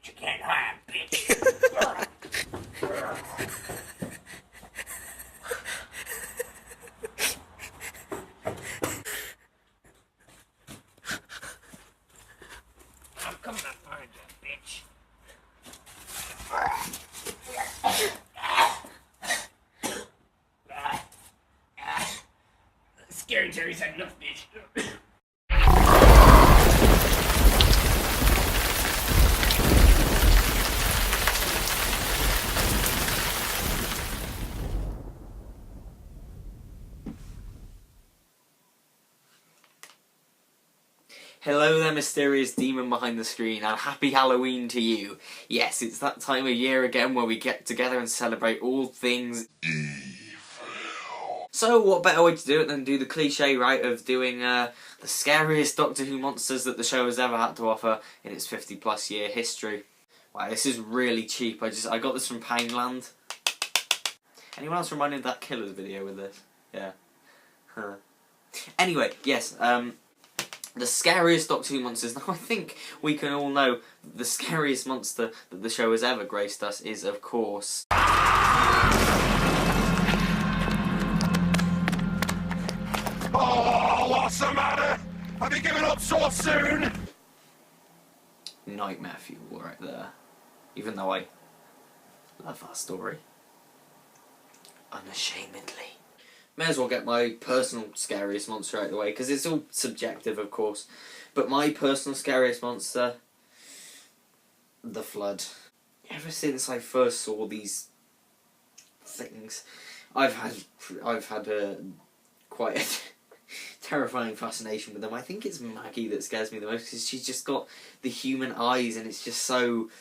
You can't hide, bitch. I'm coming to find you, bitch. Scary Terry's had enough, bitch. Hello there, mysterious demon behind the screen, and happy Halloween to you. Yes, it's that time of year again where we get together and celebrate all things evil. So what better way to do it than do the cliche right of doing the scariest Doctor Who monsters that the show has ever had to offer in its 50+ year history. Wow, this is really cheap. I got this from Poundland. Anyone else reminded of that Killers video with this? Yeah. Huh. Anyway, yes, the scariest Doctor Who monsters. Now, I think we can all know the scariest monster that the show has ever graced us is, of course... Oh, what's the matter? Have you given up so soon? Nightmare fuel right there. Even though I love that story. Unashamedly. May as well get my personal scariest monster out of the way, because it's all subjective, of course. But my personal scariest monster, the Flood. Ever since I first saw these things, I've had a quite a terrifying fascination with them. I think it's Maggie that scares me the most, because she's just got the human eyes, and it's just so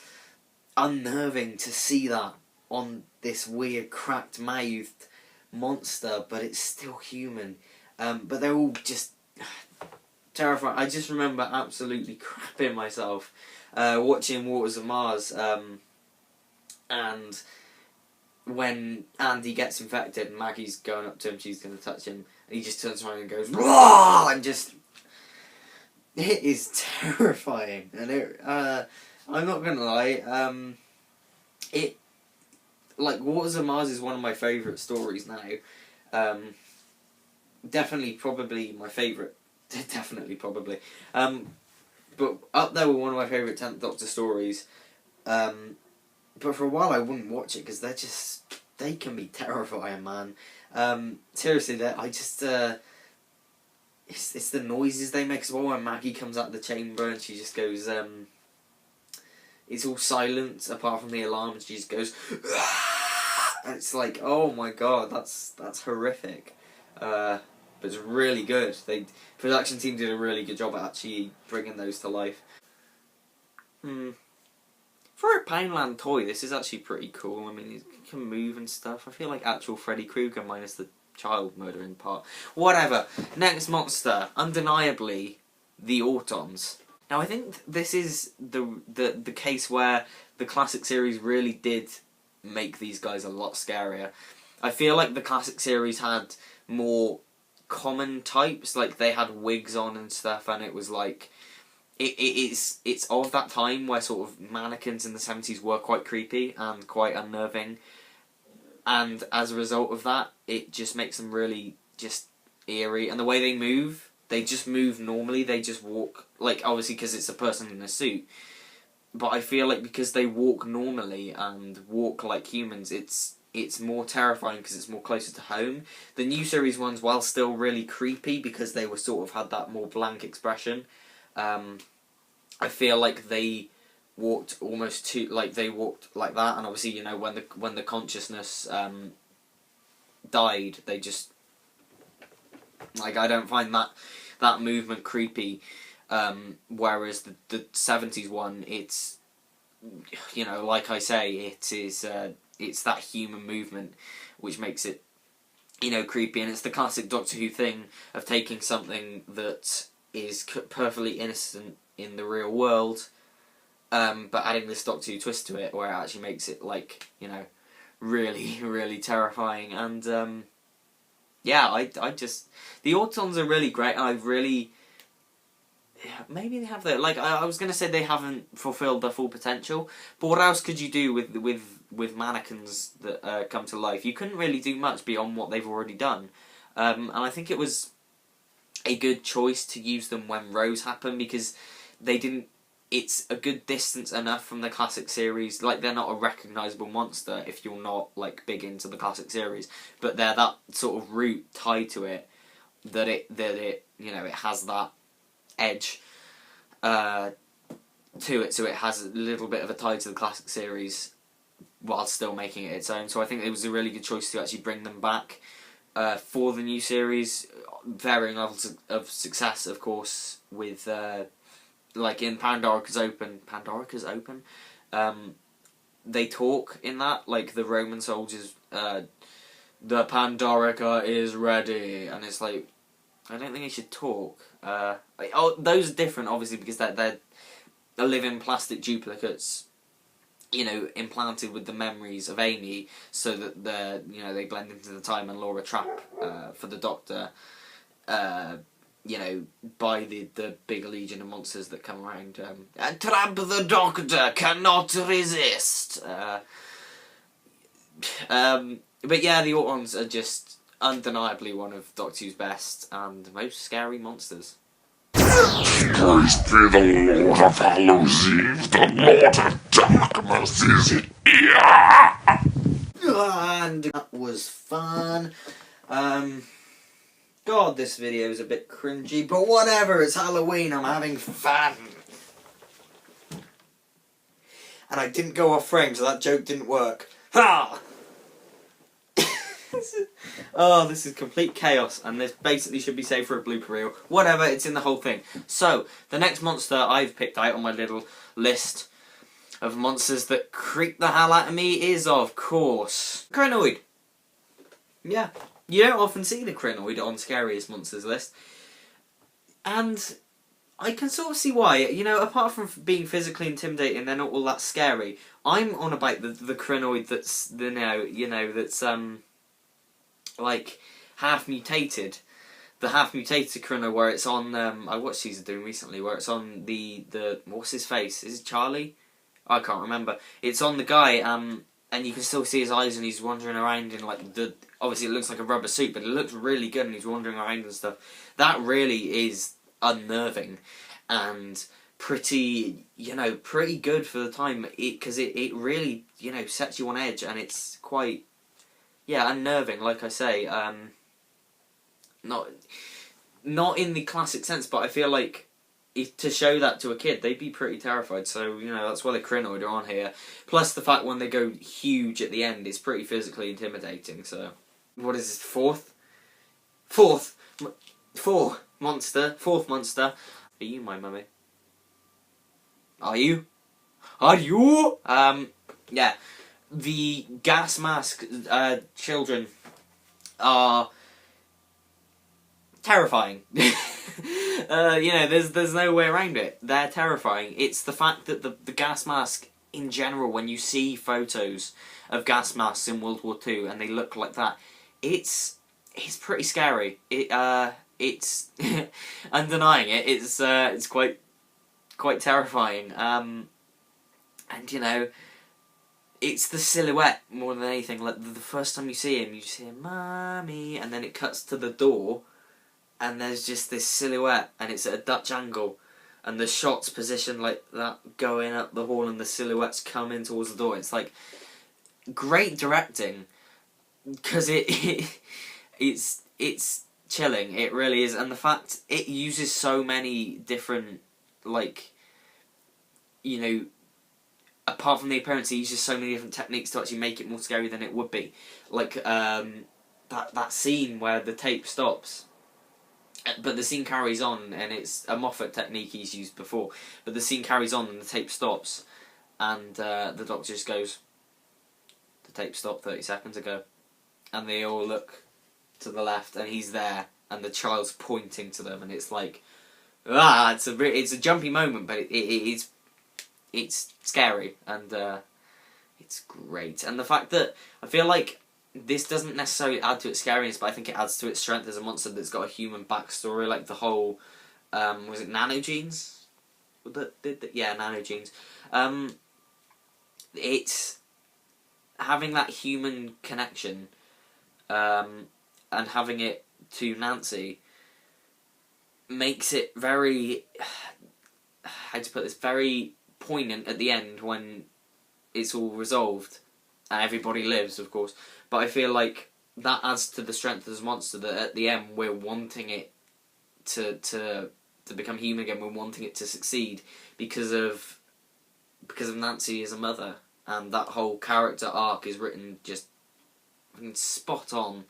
unnerving to see that on this weird, cracked-mouthed monster, but it's still human. But they're all just terrifying. I just remember absolutely crapping myself watching Waters of Mars, and when Andy gets infected and Maggie's going up to him, she's going to touch him, and he just turns around and goes "Roar!" and just... It is terrifying, and I'm not going to lie, like, Waters of Mars is one of my favourite stories now. Definitely, probably my favourite. Definitely, probably. But up there with one of my favourite 10th Doctor stories. But for a while I wouldn't watch it, because they can be terrifying, man. Seriously, it's the noises they make as well when Maggie comes out of the chamber and she just goes, it's all silent apart from the alarm, and she just goes, and it's like, oh my god, that's horrific. But it's really good. Production team did a really good job at actually bringing those to life. For a Poundland toy, this is actually pretty cool. I mean, it can move and stuff. I feel like actual Freddy Krueger minus the child murdering part. Whatever. Next monster, undeniably, the Autons. Now, I think this is the case where the classic series really did make these guys a lot scarier. I feel like the classic series had more common types, like they had wigs on and stuff, and it was like... It's of that time where sort of mannequins in the 70s were quite creepy and quite unnerving, and as a result of that, it just makes them really just eerie. And the way they move, they just move normally, they just walk, like, obviously because it's a person in a suit, but I feel like because they walk normally and walk like humans, it's more terrifying because it's more closer to home. The new series ones, while still really creepy because they were sort of had that more blank expression, I feel like they walked almost too, like they walked like that, and obviously, you know, when the consciousness died, they just, like, I don't find that movement creepy, whereas the 70s one, it's, you know, like I say, it's that human movement which makes it, you know, creepy, and it's the classic Doctor Who thing of taking something that is perfectly innocent in the real world, but adding this Doctor Who twist to it, where it actually makes it, like, you know, really, really terrifying. And yeah, I just, the Autons are really great, and maybe they have though. Like I was gonna say they haven't fulfilled their full potential, but what else could you do with mannequins that come to life? You couldn't really do much beyond what they've already done, and I think it was a good choice to use them when Rose happened because they didn't. It's a good distance enough from the classic series. Like they're not a recognisable monster if you're not like big into the classic series, but they're that sort of root tied to it that it it has that edge to it, so it has a little bit of a tie to the classic series while still making it its own. So I think it was a really good choice to actually bring them back for the new series. Varying levels of success, of course, with like in Pandorica's Open, they talk in that, like the Roman soldiers, the Pandorica is ready, and it's like, I don't think they should talk. Those are different, obviously, because they're living plastic duplicates, implanted with the memories of Amy, so that they blend into the time and Laura trap for the Doctor. By the big legion of monsters that come around. And trap the Doctor cannot resist. But yeah, the Autons are just undeniably one of Doctor Who's best and most scary monsters. Praise be the Lord of Hallows Eve, the Lord of Darkness is here! And that was fun. God, this video is a bit cringy, but whatever, it's Halloween, I'm having fun. And I didn't go off frame, so that joke didn't work. Ha! This is complete chaos, and this basically should be saved for a blooper reel. Whatever, it's in the whole thing. So, the next monster I've picked out on my little list of monsters that creep the hell out of me is, of course, Crinoid. Yeah. You don't often see the Crinoid on Scariest Monsters list. And I can sort of see why. Apart from being physically intimidating, they're not all that scary. I'm on about the Crinoid that's, that's, like, half mutated. The half mutated Crinoid where it's on, I watched Caesar doing recently, where it's on the what's his face? Is it Charlie? I can't remember. It's on the guy, and you can still see his eyes, and he's wandering around in like obviously it looks like a rubber suit, but it looks really good, and he's wandering around and stuff. That really is unnerving, and pretty good for the time, because it really sets you on edge, and it's quite unnerving. Like I say, not in the classic sense, but I feel like to show that to a kid, they'd be pretty terrified. So, that's why the Crinoid are on here. Plus the fact when they go huge at the end, it's pretty physically intimidating. So, what is this, fourth monster? Are you my mummy? Are you? Yeah. The gas mask children are terrifying. There's no way around it. They're terrifying. It's the fact that the gas mask in general, when you see photos of gas masks in World War II and they look like that, it's pretty scary. It's undenying it. It's quite terrifying. And it's the silhouette more than anything. Like the first time you see him, you just hear "Mommy," and then it cuts to the door. And there's just this silhouette, and it's at a Dutch angle, and the shot's positioned like that, going up the hall, and the silhouette's coming towards the door. It's like great directing, because it's chilling. It really is, and the fact it uses so many different, like, apart from the appearance, it uses so many different techniques to actually make it more scary than it would be. Like that scene where the tape stops. But the scene carries on, and it's a Moffat technique he's used before. But the scene carries on, and the tape stops, and the Doctor just goes, "The tape stopped 30 seconds ago," and they all look to the left, and he's there, and the child's pointing to them, and it's like, it's a jumpy moment, but it's scary, and it's great. And the fact that I feel like this doesn't necessarily add to its scariness, but I think it adds to its strength as a monster that's got a human backstory, like the whole Was it nanogenes? Yeah, nanogenes. It's having that human connection, and having it to Nancy makes it very, how to put this, very poignant at the end when it's all resolved and everybody lives, of course. But I feel like that adds to the strength of this monster, that at the end we're wanting it to become human again. We're wanting it to succeed because of Nancy as a mother, and that whole character arc is written just spot on,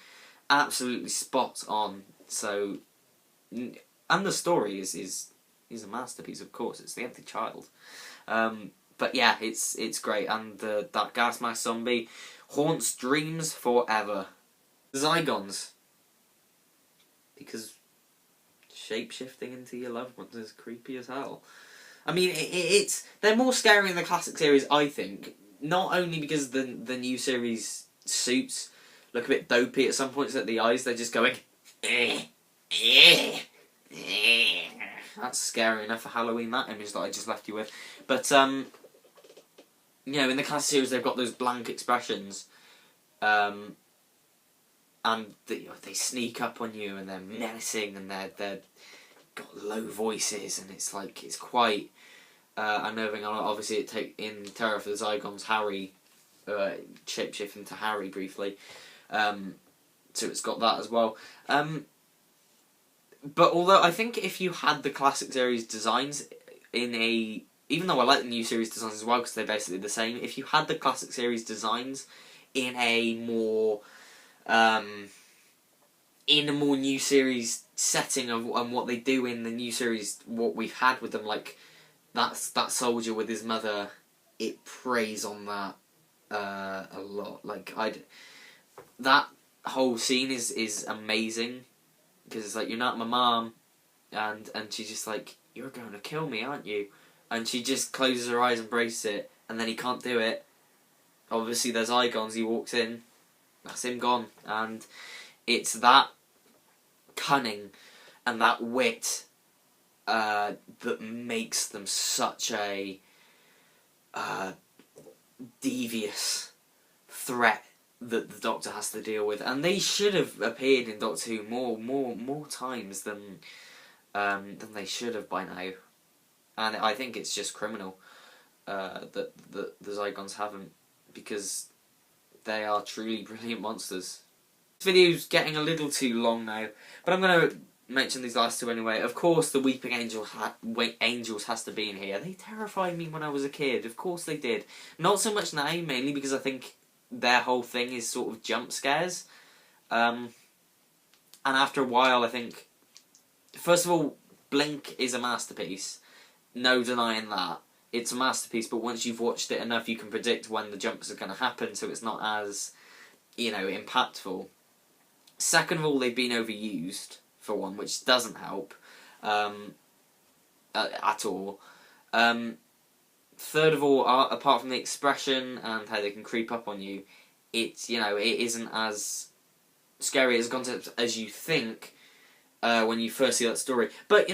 absolutely spot on. So, and the story is a masterpiece. Of course, it's The Empty Child. But yeah, it's great, and that gas mask zombie haunts dreams forever. Zygons, because shape-shifting into your loved ones is creepy as hell. I mean, they're more scary in the classic series, I think. Not only because the new series suits look a bit dopey at some points at the eyes, they're just going, that's scary enough for Halloween, that image that I just left you with. But, in the classic series they've got those blank expressions, and they sneak up on you, and they're menacing, and they're got low voices, and it's quite unnerving. Obviously, in Terror for the Zygons, Harry shapeshift into Harry briefly, so it's got that as well. But although I think if you had the classic series designs even though I like the new series designs as well because they're basically the same, if you had the classic series designs in a more new series setting and what they do in the new series, what we've had with them, like that soldier with his mother, it preys on that a lot. Like that whole scene is amazing because it's like, you're not my mom, and she's just like, you're going to kill me, aren't you? And she just closes her eyes and braces it, and then he can't do it. Obviously, there's Igons. He walks in, that's him gone, and it's that cunning and that wit that makes them such a devious threat that the Doctor has to deal with, and they should have appeared in Doctor Who more times than they should have by now. And I think it's just criminal that the Zygons haven't, because they are truly brilliant monsters. This video's getting a little too long now, but I'm going to mention these last two anyway. Of course, the Weeping Angels has to be in here. They terrified me when I was a kid. Of course they did. Not so much now, mainly because I think their whole thing is sort of jump scares. And after a while, I think, first of all, Blink is a masterpiece. No denying that. It's a masterpiece, but once you've watched it enough, you can predict when the jumps are going to happen, so it's not as, impactful. Second of all, they've been overused, for one, which doesn't help at all. Third of all, apart from the expression and how they can creep up on you, it isn't as scary as a concept as you think when you first see that story. But,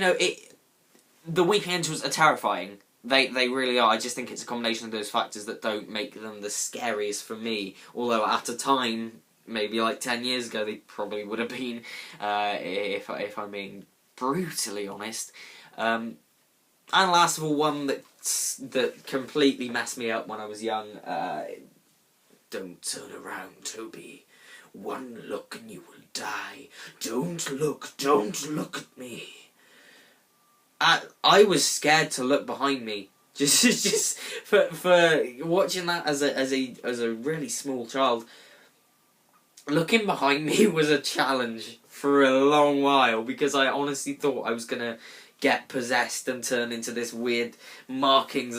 the Weeping Angels are terrifying. They really are. I just think it's a combination of those factors that don't make them the scariest for me. Although at a time, maybe like 10 years ago, they probably would have been, if I'm being brutally honest. And last of all, one that completely messed me up when I was young. Don't turn around, Toby. One look and you will die. Don't look at me. I was scared to look behind me, just for watching that as a really small child. Looking behind me was a challenge for a long while, because I honestly thought I was gonna get possessed and turn into this weird marking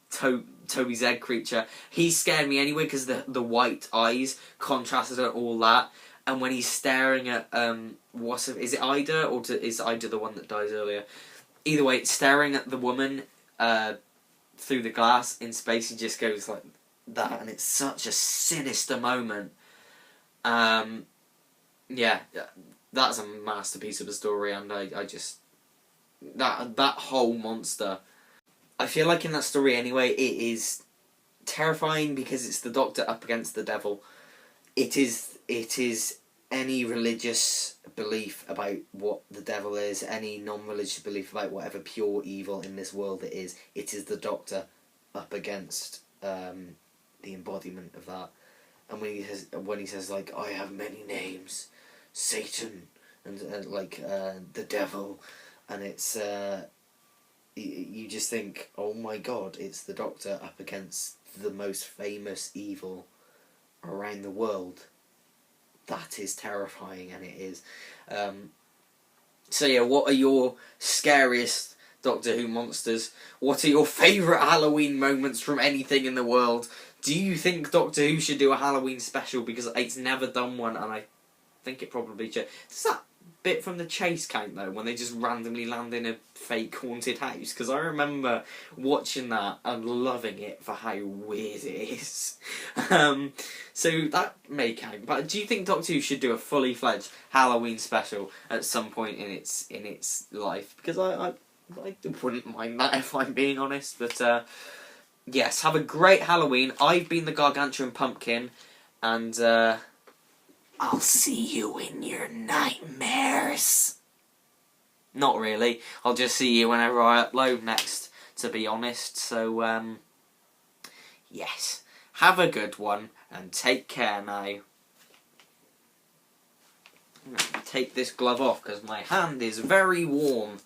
Toby's Egg creature. He scared me anyway because the white eyes contrasted at all that, and when he's staring at is it Ida, or is Ida the one that dies earlier? Either way, staring at the woman through the glass in space, he just goes like that, and it's such a sinister moment. Yeah, that's a masterpiece of a story, and I just that whole monster. I feel like in that story anyway, it is terrifying because it's the Doctor up against the devil. It is any religious belief about what the devil is, any non-religious belief about whatever pure evil in this world it is the Doctor up against the embodiment of that. And when he says like, I have many names, Satan and like the devil, and it's you just think, oh my god, it's the Doctor up against the most famous evil around the world. That is terrifying, and it is. So yeah, what are your scariest Doctor Who monsters? What are your favourite Halloween moments from anything in the world? Do you think Doctor Who should do a Halloween special? Because it's never done one, and I think it probably should. Does that bit from The Chase count, though, when they just randomly land in a fake haunted house? Because I remember watching that and loving it for how weird it is. So that may count. But do you think Doctor Who should do a fully fledged Halloween special at some point in its life? Because I wouldn't mind that, if I'm being honest. But yes, have a great Halloween. I've been the Gargantuan Pumpkin, and I'll see you in your nightmares. Not really. I'll just see you whenever I upload next, to be honest. So, yes. Have a good one, and take care now. I'm going to take this glove off, because my hand is very warm.